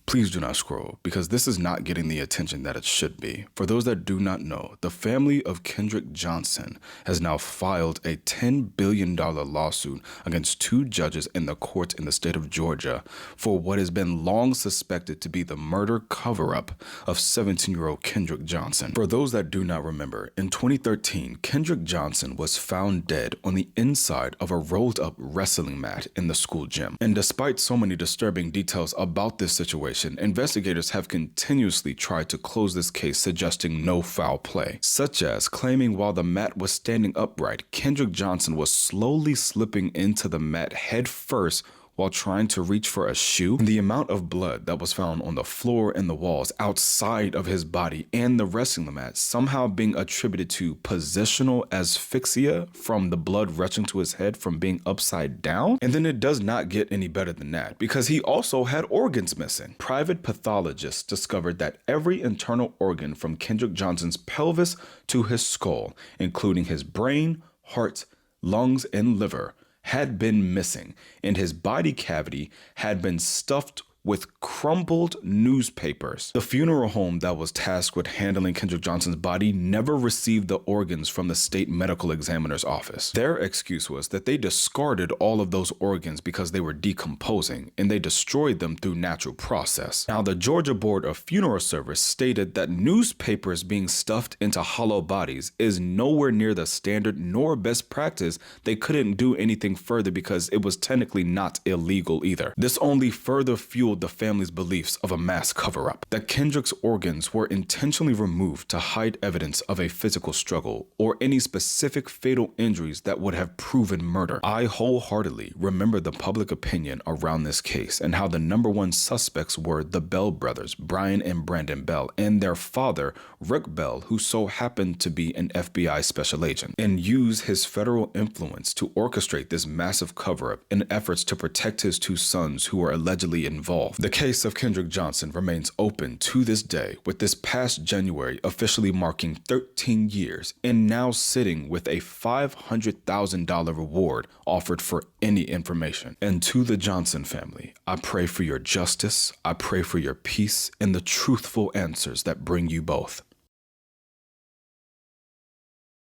Please do not scroll, because this is not getting the attention that it should be. For those that do not know, the family of Kendrick Johnson has now filed a $10 billion lawsuit against two judges in the courts in the state of Georgia for what has been long suspected to be the murder cover-up of 17-year-old Kendrick Johnson. For those that do not remember, in 2013, Kendrick Johnson was found dead on the inside of a rolled-up wrestling mat in the school gym. And despite so many disturbing details about this situation, investigators have continuously tried to close this case, suggesting no foul play, such as claiming while the mat was standing upright, Kendrick Johnson was slowly slipping into the mat head first while trying to reach for a shoe. The amount of blood that was found on the floor and the walls outside of his body and the wrestling mat somehow being attributed to positional asphyxia from the blood rushing to his head from being upside down. And then it does not get any better than that, because he also had organs missing. Private pathologists discovered that every internal organ from Kendrick Johnson's pelvis to his skull, including his brain, heart, lungs, and liver, had been missing, and his body cavity had been stuffed with crumpled newspapers. The funeral home that was tasked with handling Kendrick Johnson's body never received the organs from the state medical examiner's office. Their excuse was that they discarded all of those organs because they were decomposing, and they destroyed them through natural process. Now, the Georgia Board of Funeral Service stated that newspapers being stuffed into hollow bodies is nowhere near the standard nor best practice. They couldn't do anything further because it was technically not illegal either. This only further fueled the family's beliefs of a mass cover-up, that Kendrick's organs were intentionally removed to hide evidence of a physical struggle or any specific fatal injuries that would have proven murder. I wholeheartedly remember the public opinion around this case and how the #1 suspects were the Bell brothers, Brian and Brandon Bell, and their father, Rick Bell, who so happened to be an FBI special agent, and used his federal influence to orchestrate this massive cover-up in efforts to protect his two sons who were allegedly involved. The case of Kendrick Johnson remains open to this day, with this past January officially marking 13 years and now sitting with a $500,000 reward offered for any information. And to the Johnson family, I pray for your justice, I pray for your peace, and the truthful answers that bring you both.